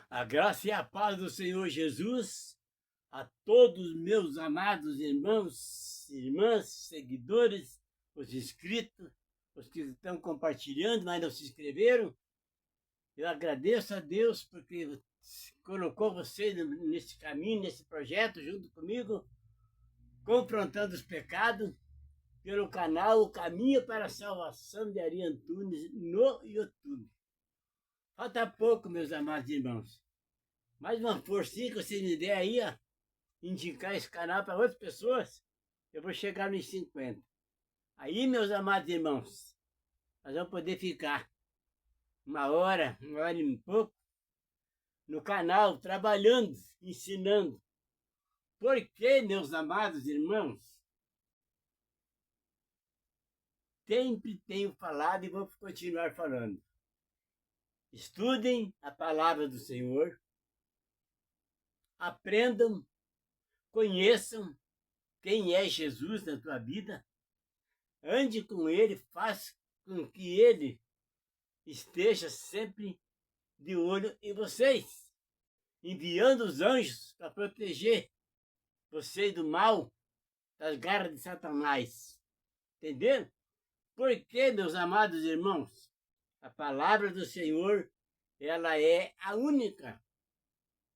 A graça e a paz do Senhor Jesus a todos meus amados irmãos, irmãs, seguidores, os inscritos, os que estão compartilhando, mas não se inscreveram. Eu agradeço a Deus porque colocou vocês nesse caminho, nesse projeto, junto comigo, confrontando os pecados, pelo canal O Caminho para a Salvação de Ari Antunes no YouTube. Falta pouco, meus amados irmãos. Mais uma forcinha que você me der aí, ó, indicar esse canal para outras pessoas, eu vou chegar nos 50. Aí, meus amados irmãos, nós vamos poder ficar uma hora e pouco, no canal, trabalhando, ensinando. Porque, meus amados irmãos, sempre tenho falado e vou continuar falando. Estudem a palavra do Senhor, aprendam, conheçam quem é Jesus na tua vida, ande com Ele, faça com que Ele esteja sempre de olho em vocês, enviando os anjos para proteger vocês do mal, das garras de Satanás. Entenderam? Porque, meus amados irmãos, a palavra do Senhor, ela é a única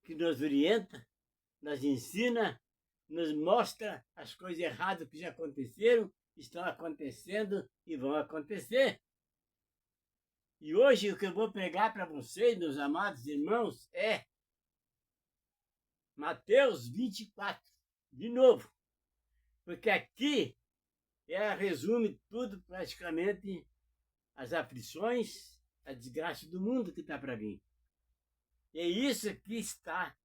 que nos orienta, nos ensina, nos mostra as coisas erradas que já aconteceram, estão acontecendo e vão acontecer. E hoje o que eu vou pregar para vocês, meus amados irmãos, é Mateus 24, de novo. Porque aqui resume tudo, praticamente, as aflições, a desgraça do mundo que está para vir. E é isso que está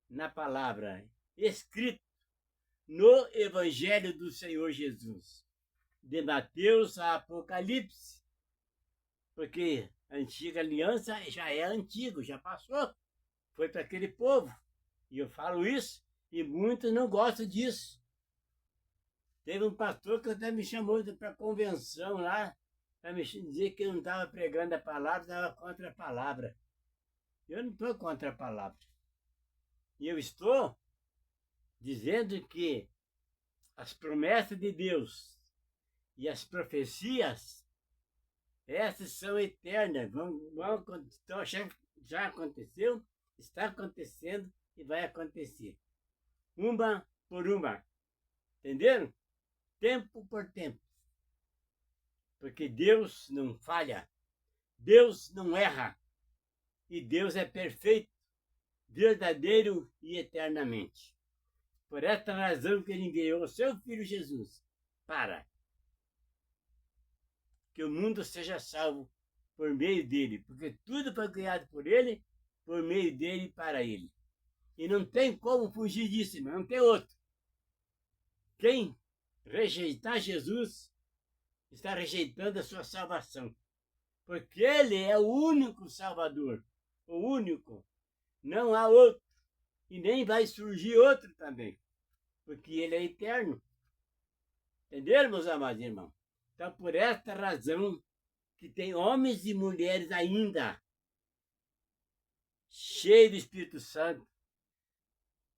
na palavra, escrito no Evangelho do Senhor Jesus, de Mateus a Apocalipse. Porque a antiga aliança já é antiga, já passou, foi para aquele povo. E eu falo isso, e muitos não gostam disso. Teve um pastor que até me chamou para a convenção lá, para me dizer que eu não estava pregando a palavra, estava contra a palavra. Eu não estou contra a palavra. E eu estou dizendo que as promessas de Deus e as profecias, essas são eternas, então, já aconteceu, está acontecendo e vai acontecer. Uma por uma. Entenderam? Tempo por tempo. Porque Deus não falha, Deus não erra, e Deus é perfeito, verdadeiro e eternamente. Por esta razão que Ele enviou o seu Filho Jesus para que o mundo seja salvo por meio dele, porque tudo foi criado por ele, por meio dele e para ele. E não tem como fugir disso, irmão, não tem outro. Quem rejeitar Jesus está rejeitando a sua salvação, porque ele é o único Salvador, o único. Não há outro, e nem vai surgir outro também, porque ele é eterno. Entenderam, meus amados irmãos? Então, por esta razão, que tem homens e mulheres ainda cheios do Espírito Santo,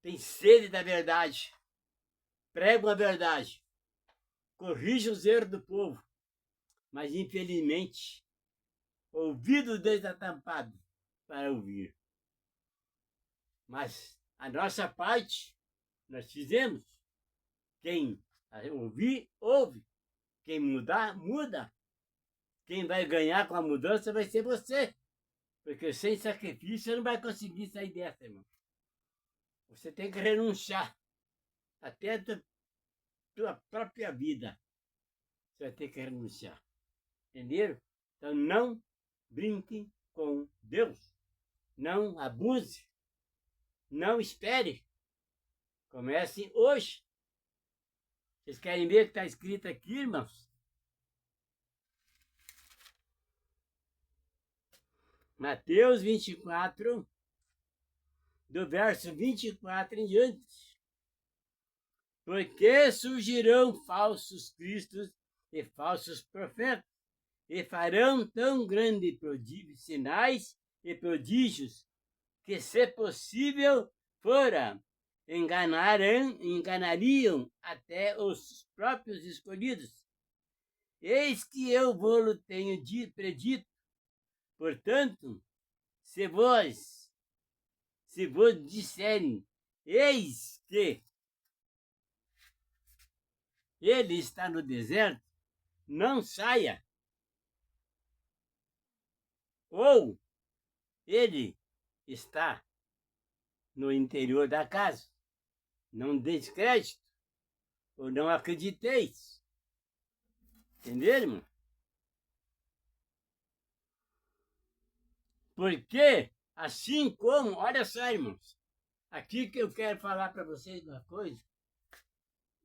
tem sede da verdade, pregam a verdade, corrigem os erros do povo, mas infelizmente, ouvidos desatampados para ouvir. Mas a nossa parte, nós fizemos. Quem ouvir, ouve. Quem mudar, muda. Quem vai ganhar com a mudança vai ser você. Porque sem sacrifício você não vai conseguir sair dessa, irmão. Você tem que renunciar até a tua própria vida. Você vai ter que renunciar. Entenderam? Então não brinque com Deus. Não abuse. Não espere. Comece hoje. Vocês querem ver o que está escrito aqui, irmãos? Mateus 24, do verso 24 em diante. Porque surgirão falsos cristos e falsos profetas, e farão tão grandes sinais e prodígios que, se possível fora, enganariam até os próprios escolhidos. Eis que eu vou-lo tenho predito. Portanto, se vos disserem, eis que ele está no deserto, não saia. Ou ele está no interior da casa, não deis crédito, ou não acrediteis. Entenderam, irmão? Porque, assim como, olha só, irmãos, aqui que eu quero falar para vocês uma coisa,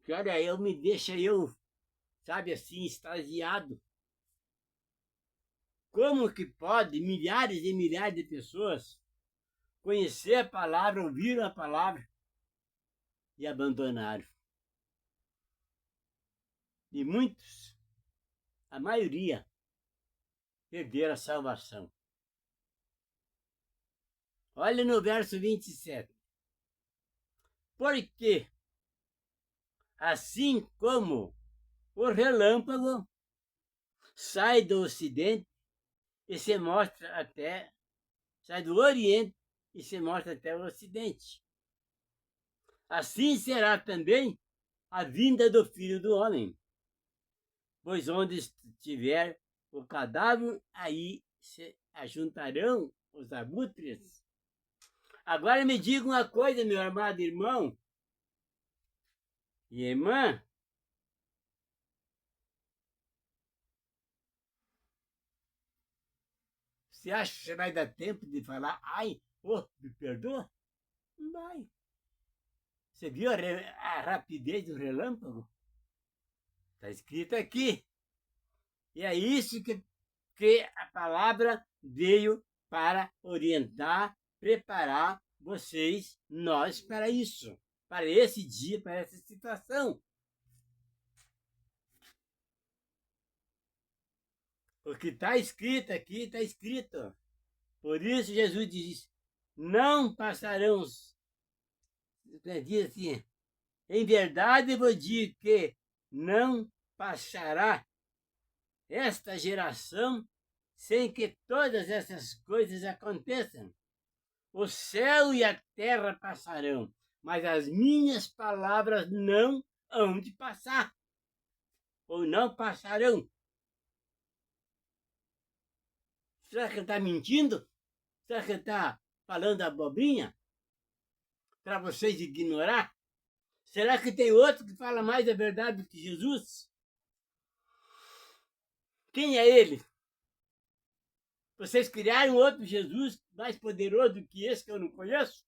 que olha, deixa eu, sabe assim, extasiado. Como que pode milhares e milhares de pessoas conhecer a palavra, ouviram a palavra e abandonaram? E muitos, a maioria, perderam a salvação. Olha no verso 27. Porque, assim como o relâmpago sai do ocidente e se mostra até, sai do oriente e se mostra até o ocidente, assim será também a vinda do Filho do Homem. Pois onde estiver o cadáver, aí se ajuntarão os abutres. Agora me diga uma coisa, meu amado irmão e irmã. Você acha que você vai dar tempo de falar, ai, me perdoa? Não vai. Você viu a rapidez do relâmpago? Está escrito aqui. E é isso que a palavra veio para orientar, preparar vocês, nós, para isso, para esse dia, para essa situação. O que está escrito aqui, está escrito. Por isso Jesus diz, não passarão, diz assim, em verdade vos digo que não passará esta geração sem que todas essas coisas aconteçam. O céu e a terra passarão, mas as minhas palavras não hão de passar, ou não passarão. Será que ele está mentindo? Será que ele está falando abobrinha? Para vocês ignorar? Será que tem outro que fala mais a verdade do que Jesus? Quem é ele? Vocês criaram outro Jesus mais poderoso do que esse que eu não conheço?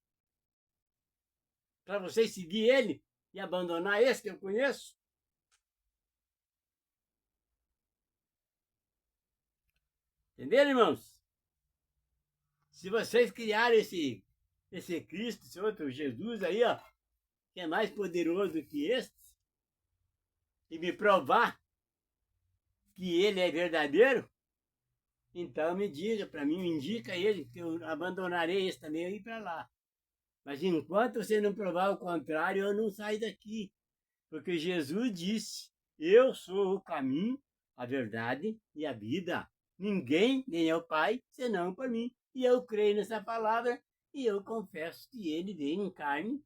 Para vocês seguir ele e abandonar esse que eu conheço? Entenderam, irmãos? Se vocês criaram esse Cristo, esse outro Jesus aí, ó, que é mais poderoso do que este, e me provar que ele é verdadeiro, então me diga para mim, me indica ele, que eu abandonarei esse também e ir para lá. Mas enquanto você não provar o contrário, eu não saio daqui. Porque Jesus disse, eu sou o caminho, a verdade e a vida. Ninguém nem é o Pai, senão por mim. E eu creio nessa palavra e eu confesso que ele veio em carne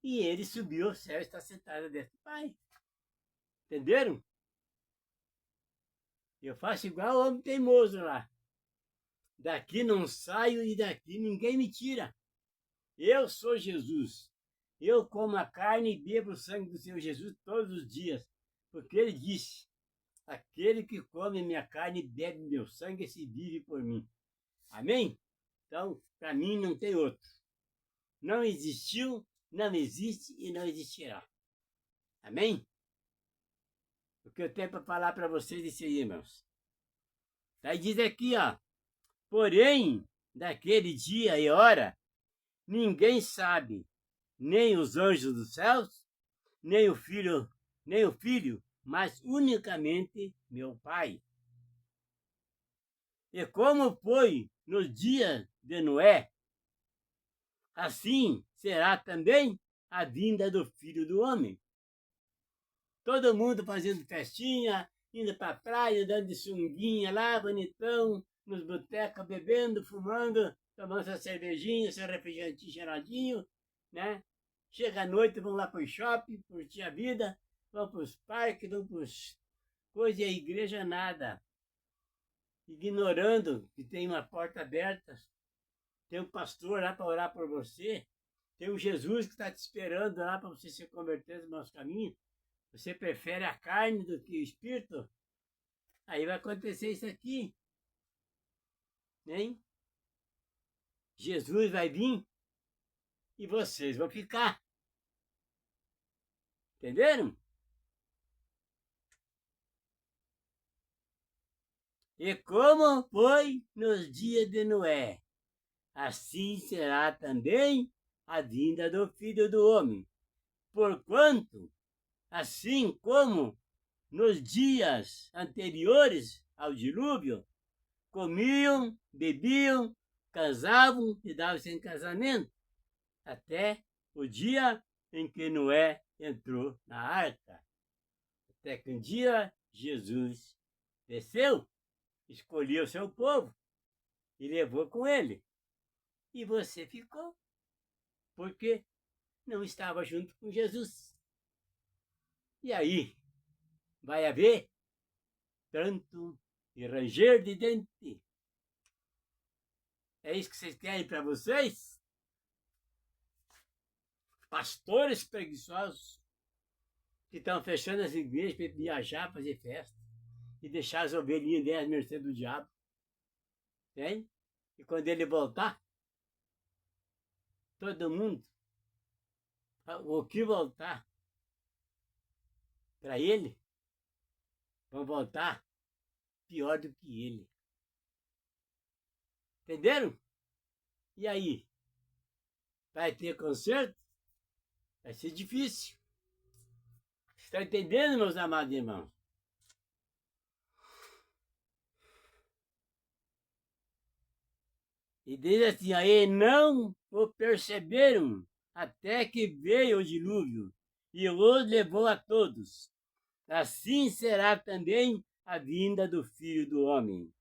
e ele subiu ao céu e está sentado desse Pai. Entenderam? Eu faço igual o homem teimoso lá. Daqui não saio e daqui ninguém me tira. Eu sou Jesus. Eu como a carne e bebo o sangue do Senhor Jesus todos os dias. Porque ele disse, aquele que come minha carne e bebe meu sangue, esse vive por mim. Amém? Então, para mim não tem outro. Não existiu, não existe e não existirá. Amém? O que eu tenho para falar para vocês é isso aí, irmãos. Daí diz aqui, ó. Porém, daquele dia e hora, ninguém sabe, nem os anjos dos céus, nem o filho, mas unicamente meu Pai. E como foi no dia de Noé, assim será também a vinda do Filho do Homem. Todo mundo fazendo festinha, indo para a praia, dando de sunguinha lá, bonitão, nos botecos, bebendo, fumando, tomando sua cervejinha, seu refrigerantinho geladinho, né? Chega à noite, vão lá para o shopping, curtir a vida, vão para os parques, vão para os coisas, e a igreja nada. Ignorando que tem uma porta aberta, tem um pastor lá para orar por você, tem um Jesus que está te esperando lá para você se converter no nosso caminho. Você prefere a carne do que o espírito? Aí vai acontecer isso aqui. Hein? Jesus vai vir e vocês vão ficar. Entenderam? E como foi nos dias de Noé, assim será também a vinda do Filho do Homem. Porquanto, assim como nos dias anteriores ao dilúvio, comiam, bebiam, casavam e davam-se em casamento, até o dia em que Noé entrou na arca. Até que um dia Jesus desceu, escolheu seu povo e levou com ele. E você ficou, porque não estava junto com Jesus. E aí vai haver pranto e ranger de dente. É isso que vocês querem para vocês? Pastores preguiçosos que estão fechando as igrejas para viajar, fazer festa e deixar as ovelhinhas delas à mercê do diabo. Tem? E quando ele voltar, todo mundo, o que voltar para ele, vão voltar pior do que ele. Entenderam? E aí? Vai ter conserto? Vai ser difícil. Estão entendendo, meus amados irmãos? E diz assim, aí não o perceberam até que veio o dilúvio e os levou a todos. Assim será também a vinda do Filho do Homem.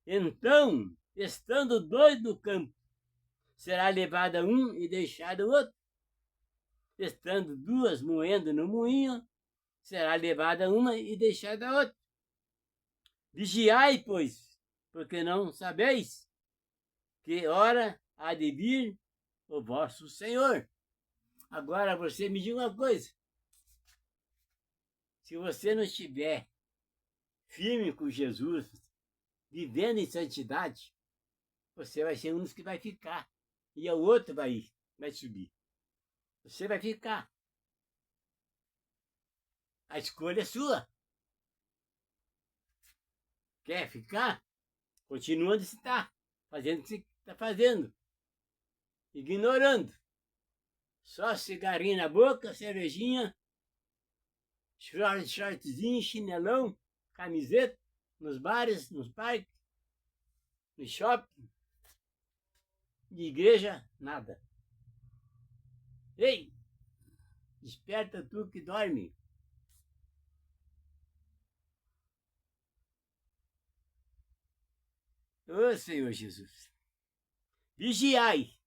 Então, estando dois no campo, será levado um e deixado o outro. Estando duas moendo no moinho, será levada uma e deixada a outra. Vigiai, pois, porque não sabeis que hora há de vir o vosso Senhor. Agora você me diga uma coisa. Se você não estiver firme com Jesus, vivendo em santidade, você vai ser um dos que vai ficar. E o outro vai subir. Você vai ficar. A escolha é sua. Quer ficar? Continua onde você está. Fazendo o que você está fazendo. Ignorando. Só cigarrinho na boca, cervejinha, shortzinho, chinelão, camiseta, nos bares, nos parques, no shopping. De igreja, nada. Ei, desperta tu que dorme. Ô Senhor Jesus, vigiai.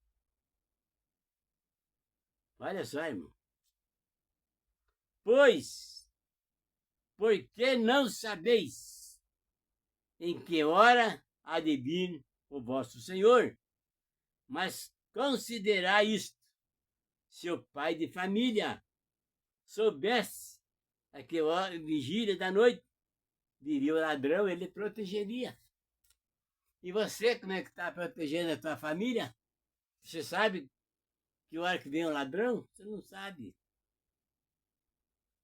Olha só, irmão. Pois, porque não sabeis em que hora há de vir o vosso Senhor, mas considerai isto. Se o pai de família soubesse a que hora, vigília da noite, viria o ladrão, ele protegeria. E você, como é que está protegendo a tua família? Você sabe que hora que vem o ladrão? Você não sabe.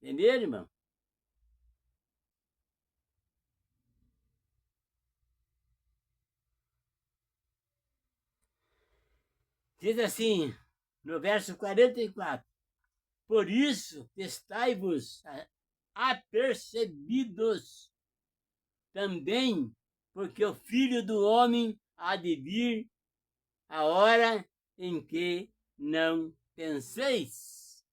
Entendeu, irmão? Diz assim, no verso 44. Por isso, estai-vos apercebidos também, porque o Filho do Homem há de vir a hora em que não penseis.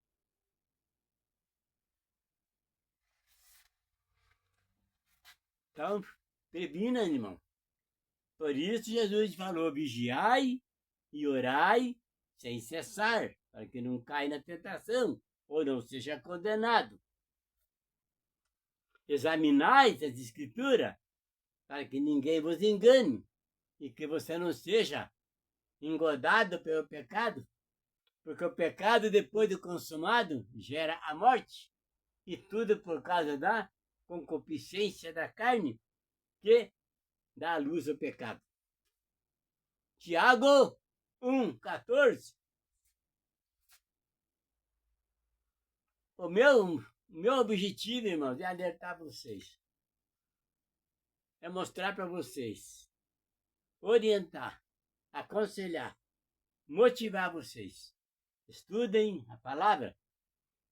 Então, previna, irmão. Por isso Jesus falou, vigiai e orai sem cessar, para que não caia na tentação, ou não seja condenado. Examinai as Escrituras, para que ninguém vos engane, e que você não seja engodado pelo pecado, porque o pecado, depois de consumado, gera a morte, e tudo por causa da concupiscência da carne, que dá à luz ao pecado. Tiago 1,14. O meu objetivo, irmãos, é alertar vocês. É mostrar para vocês. Orientar, aconselhar, motivar vocês. Estudem a palavra.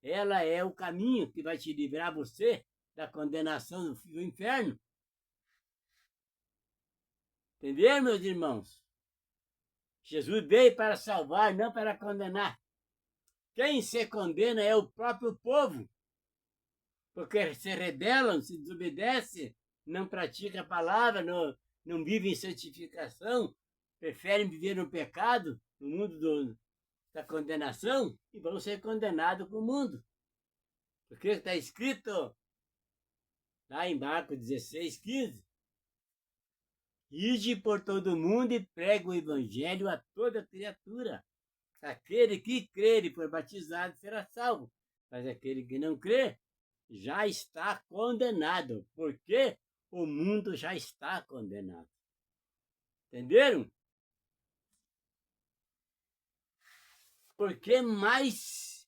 Ela é o caminho que vai te livrar você da condenação do inferno. Entenderam, meus irmãos? Jesus veio para salvar, não para condenar. Quem se condena é o próprio povo, porque se rebelam, se desobedecem, não praticam a palavra, não vivem em santificação, preferem viver no pecado, no mundo da condenação, e vão ser condenados com o mundo. Porque está escrito lá em Marcos 16:15, ide por todo mundo e prega o evangelho a toda criatura. Aquele que crer e for batizado será salvo, mas aquele que não crer já está condenado, porque o mundo já está condenado. Entenderam? Porque mais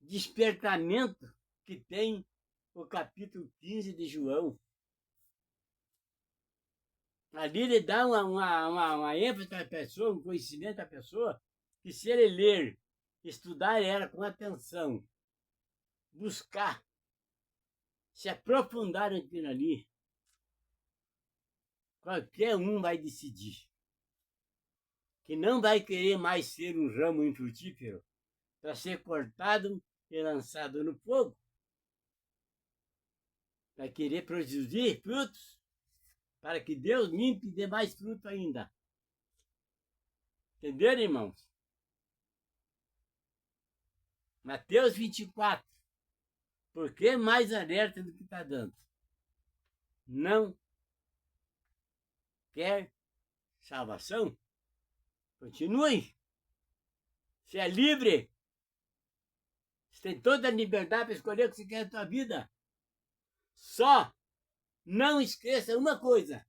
despertamento que tem o capítulo 15 de João. Ali ele dá uma ênfase para a pessoa, um conhecimento à pessoa, que se ele ler, estudar ela com atenção, buscar, se aprofundar naquilo ali, qualquer um vai decidir que não vai querer mais ser um ramo infrutífero para ser cortado e lançado no fogo. Vai querer produzir frutos para que Deus limpe e dê mais fruto ainda. Entenderam, irmãos? Mateus 24. Por que mais alerta do que está dando? Não quer salvação? Continue. Você é livre. Você tem toda a liberdade para escolher o que você quer na sua vida. Só não esqueça uma coisa.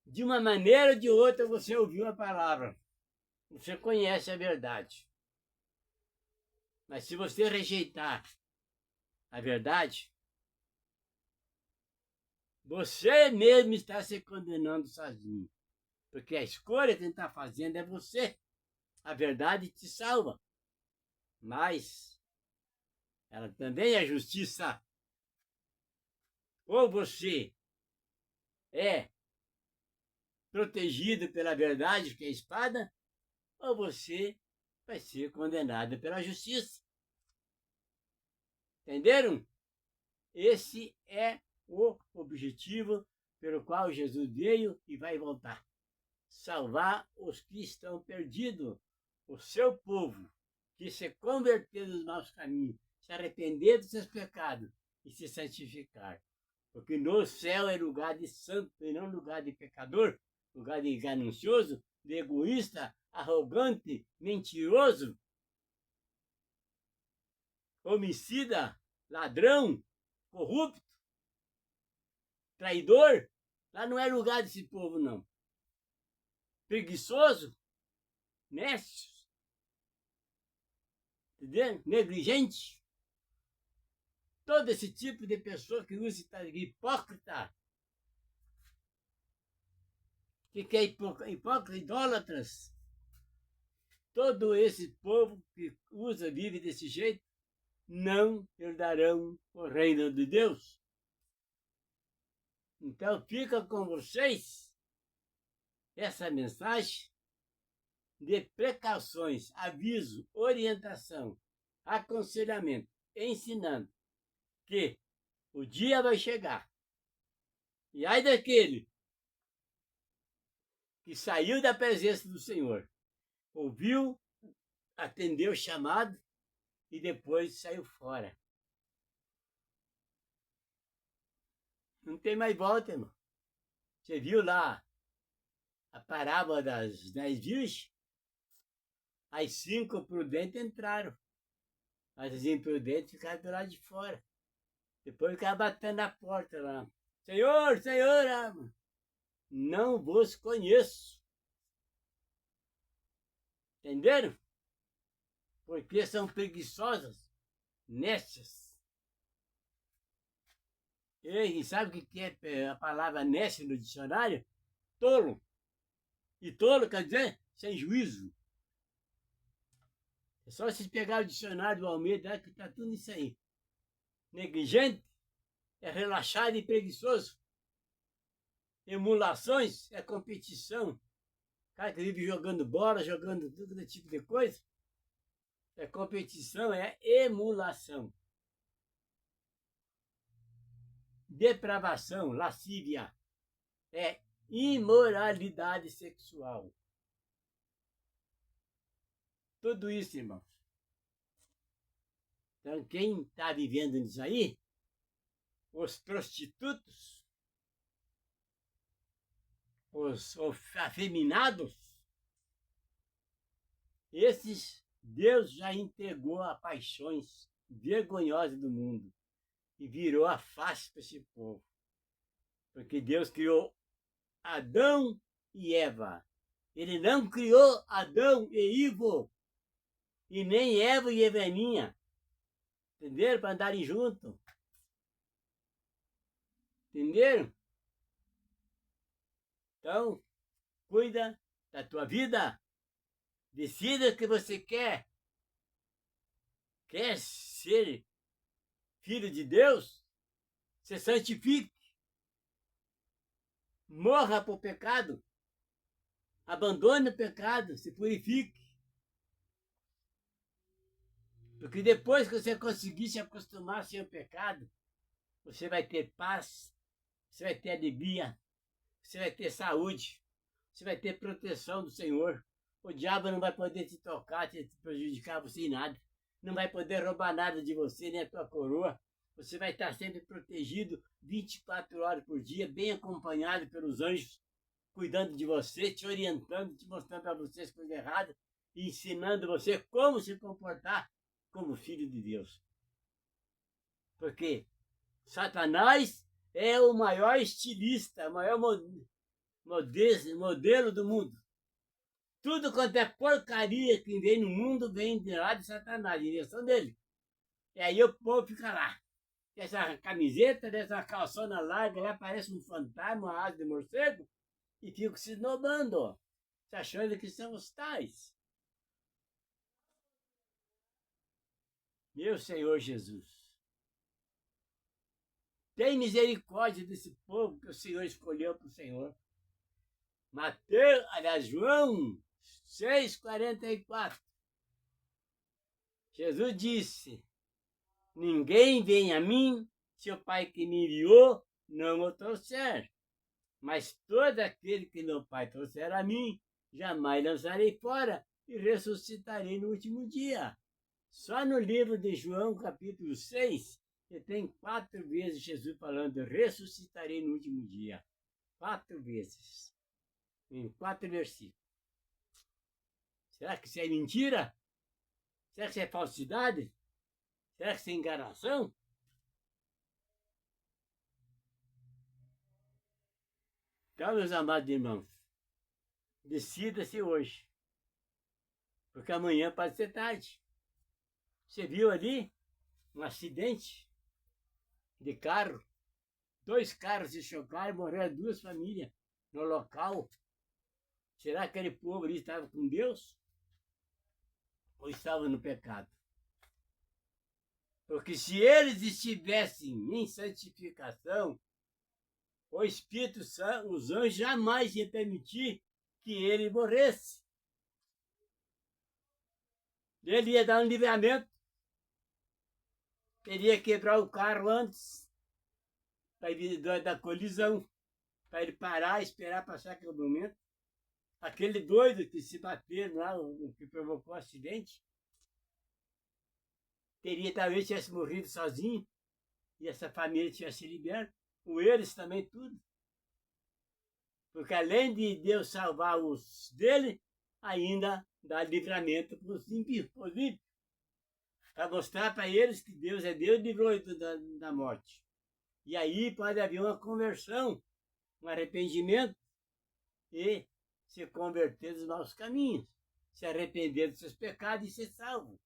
De uma maneira ou de outra você ouviu a palavra. Você conhece a verdade. Mas se você rejeitar a verdade, você mesmo está se condenando sozinho. Porque a escolha que ele está fazendo é você. A verdade te salva. Mas ela também é justiça. Ou você é protegido pela verdade, que é a espada, ou você vai ser condenado pela justiça. Entenderam? Esse é o objetivo pelo qual Jesus veio e vai voltar. Salvar os que estão perdidos, o seu povo, que se converter dos maus caminhos, se arrepender dos seus pecados e se santificar. Porque no céu é lugar de santo e não lugar de pecador, lugar de ganancioso, de egoísta, arrogante, mentiroso, homicida, ladrão, corrupto, traidor. Lá não é lugar desse povo, não. Preguiçoso, nécio, entendeu? Negligente. Todo esse tipo de pessoa que usa hipócrita, que é hipócrita, idólatras. Todo esse povo que usa, vive desse jeito, não herdarão o reino de Deus. Então fica com vocês essa mensagem. de precauções, aviso, orientação, aconselhamento, ensinando que o dia vai chegar. E ai daquele que saiu da presença do Senhor, ouviu, atendeu o chamado e depois saiu fora. Não tem mais volta, irmão. Você viu lá a parábola das 10 virgens? As 5 prudentes entraram, mas as imprudentes ficaram do lado de fora. Depois ficaram batendo na porta lá. Senhor, Senhor, não vos conheço. Entenderam? Porque são preguiçosas, nécias. E sabe o que é a palavra nécia no dicionário? Tolo. E tolo quer dizer sem juízo. É só vocês pegarem o dicionário do Almeida, que está tudo isso aí. Negligente é relaxado e preguiçoso. Emulações é competição. Cara que vive jogando bola, jogando todo tipo de coisa. É competição, é emulação. Depravação, lascívia, é imoralidade sexual. Tudo isso, irmãos. Então, quem está vivendo nisso aí, os prostitutos, os afeminados, esses Deus já entregou a paixões vergonhosas do mundo e virou a face para esse povo. Porque Deus criou Adão e Eva. Ele não criou Adão e Ivo, e nem Eva e Eveninha. Entenderam? Para andarem juntos. Entenderam? Então, cuida da tua vida. Decida o que você quer. Quer ser filho de Deus? Se santifique. Morra para o pecado. Abandone o pecado. Se purifique. Porque depois que você conseguir se acostumar sem o pecado, você vai ter paz, você vai ter alegria, você vai ter saúde, você vai ter proteção do Senhor. O diabo não vai poder te tocar, te prejudicar você em nada. Não vai poder roubar nada de você, nem a tua coroa. Você vai estar sempre protegido 24 horas por dia, bem acompanhado pelos anjos, cuidando de você, te orientando, te mostrando para você as coisas erradas e ensinando você como se comportar como filho de Deus. Porque Satanás é o maior estilista, o maior modelo do mundo. Tudo quanto é porcaria que vem no mundo vem de lá de Satanás, direção dele. E aí o povo fica lá. Essa camiseta, dessa calçona larga, lá parece um fantasma, uma asa de morcego, e fica se esnobando, se achando que são os tais. Meu Senhor Jesus, tem misericórdia desse povo que o Senhor escolheu para o Senhor. Mateus, aliás, João 6,44. Jesus disse: ninguém vem a mim se o Pai que me enviou não o trouxer. Mas todo aquele que meu Pai trouxer a mim, jamais lançarei fora e ressuscitarei no último dia. Só no livro de João, capítulo 6, você tem 4 vezes Jesus falando: ressuscitarei no último dia. 4 vezes. Em 4 versículos. Será que isso é mentira? Será que isso é falsidade? Será que isso é enganação? Então, meus amados irmãos, decida-se hoje. Porque amanhã pode ser tarde. Você viu ali um acidente de carro? 2 carros se chocaram e morreram 2 famílias no local. Será que aquele povo ali estava com Deus? Ou estava no pecado? Porque se eles estivessem em santificação, o Espírito Santo, os anjos jamais iam permitir que ele morresse. Ele ia dar um livramento. Teria que quebrar o carro antes da colisão, para ele parar e esperar passar aquele momento. Aquele doido que se bateram lá, o que provocou o acidente, talvez tivesse morrido sozinho, e essa família tivesse liberta, ou eles também tudo. Porque além de Deus salvar os dele, ainda dá livramento para os ímpios, para mostrar para eles que Deus é Deus e livrou da morte. E aí pode haver uma conversão, um arrependimento e se converter dos maus caminhos, se arrepender dos seus pecados e ser salvo.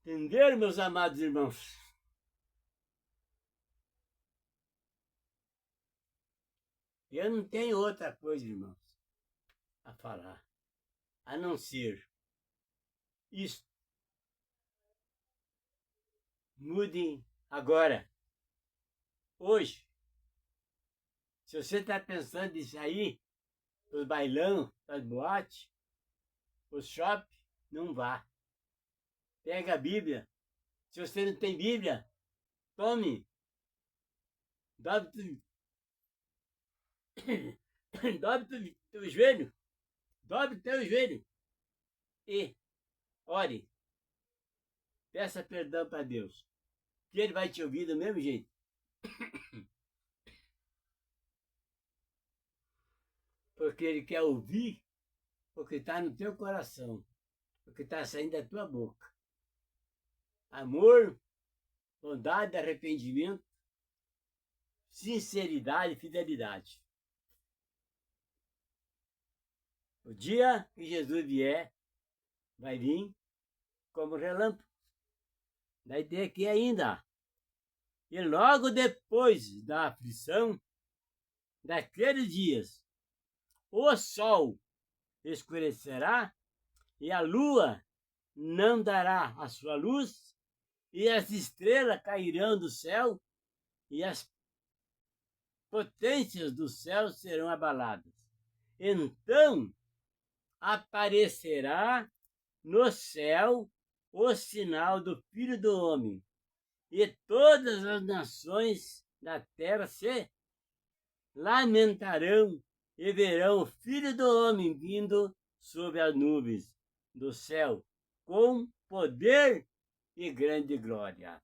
Entenderam, meus amados irmãos? Eu não tenho outra coisa, irmãos, a falar, a não ser isto. Mudem agora, hoje. Se você está pensando em sair os bailão, as boates, os shopping, não vá. Pega a Bíblia. Se você não tem Bíblia, tome. Dobre teu joelho. Dobre teu joelho. E ore. Peça perdão para Deus. Que Ele vai te ouvir do mesmo jeito. Porque Ele quer ouvir o que está no teu coração. O que está saindo da tua boca. Amor, bondade, arrependimento, sinceridade e fidelidade. O dia que Jesus vier, vai vir como relâmpago. Daí tem aqui ainda. E logo depois da aflição, daqueles dias, o sol escurecerá e a lua não dará a sua luz, e as estrelas cairão do céu, e as potências do céu serão abaladas. Então aparecerá no céu o sinal do Filho do Homem, e todas as nações da terra se lamentarão e verão o Filho do Homem vindo sobre as nuvens do céu, com poder e grande glória.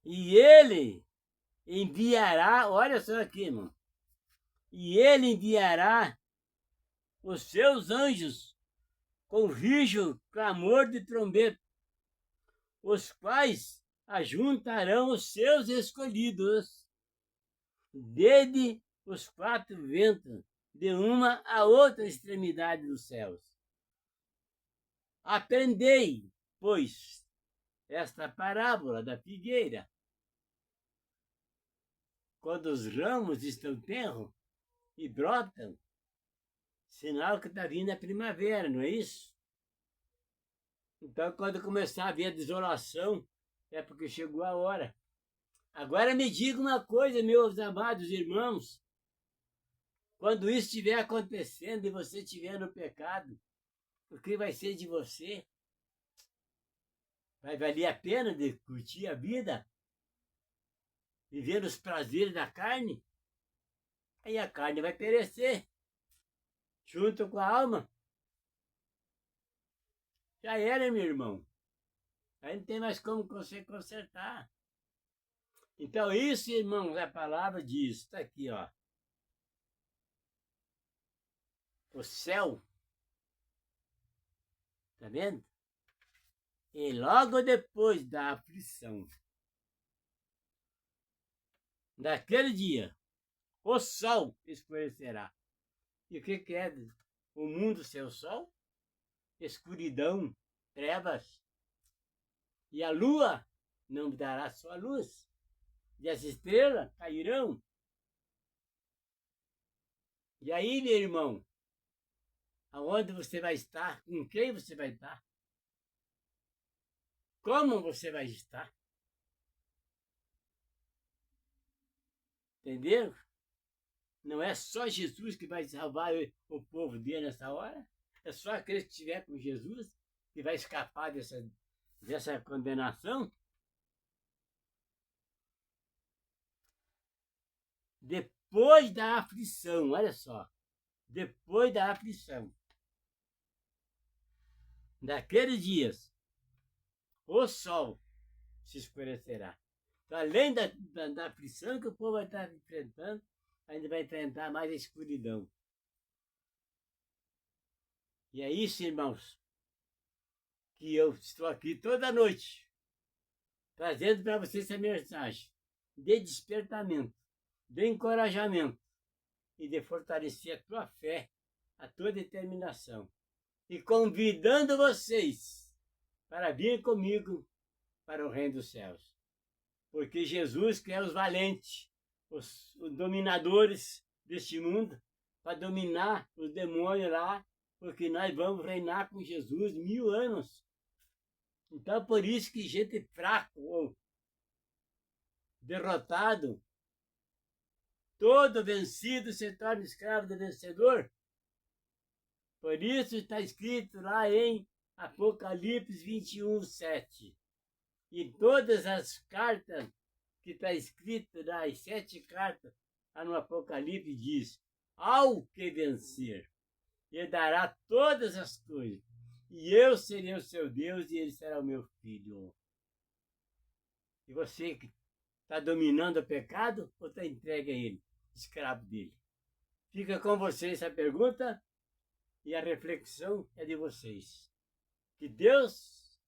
E ele enviará, olha só aqui, irmão, e ele enviará os seus anjos com rijo clamor de trombeta, os quais ajuntarão os seus escolhidos desde os quatro ventos, de uma a outra extremidade dos céus. Aprendei, pois, esta parábola da figueira. Quando os ramos estão tenros e brotam, sinal que está vindo a primavera, não é isso? Então, quando começar a ver a desolação, é porque chegou a hora. Agora me diga uma coisa, meus amados irmãos. Quando isso estiver acontecendo e você estiver no pecado, o que vai ser de você? Vai valer a pena de curtir a vida? Viver os prazeres da carne? Aí a carne vai perecer, junto com a alma. Já era, meu irmão. Aí não tem mais como você consertar. Então isso, irmãos, a palavra diz, está aqui, ó. O céu, tá vendo? E logo depois da aflição, daquele dia, o sol escurecerá. E o que é o mundo sem o sol? Escuridão, trevas. E a lua não dará sua luz. E as estrelas cairão. E aí, meu irmão, aonde você vai estar? Com quem você vai estar? Como você vai estar? Entendeu? Não é só Jesus que vai salvar o povo dele nessa hora. É só aquele que estiver com Jesus que vai escapar dessa condenação. Depois da aflição, olha só, depois da aflição, daqueles dias, o sol se escurecerá. Então, além da aflição que o povo vai estar enfrentando, ainda vai enfrentar mais a escuridão. E é isso, irmãos, que eu estou aqui toda noite, trazendo para vocês essa mensagem de despertamento, de encorajamento e de fortalecer a tua fé, a tua determinação. E convidando vocês para vir comigo para o reino dos céus. Porque Jesus quer os valentes, os dominadores deste mundo, para dominar os demônios lá, porque nós vamos reinar com Jesus 1000 anos. Então, por isso que gente fraco ou derrotado, todo vencido se torna escravo do vencedor. Por isso está escrito lá em Apocalipse 21, 7. E todas as cartas que está escrito nas 7 cartas lá no Apocalipse diz: ao que vencer, ele dará todas as coisas, e eu serei o seu Deus e ele será o meu filho. E você que está dominando o pecado ou está entregue a ele, escravo dele? Fica com vocês essa pergunta e a reflexão é de vocês. Que Deus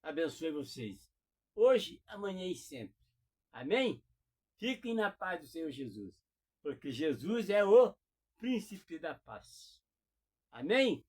abençoe vocês, hoje, amanhã e sempre. Amém? Fiquem na paz do Senhor Jesus, porque Jesus é o príncipe da paz. Amém?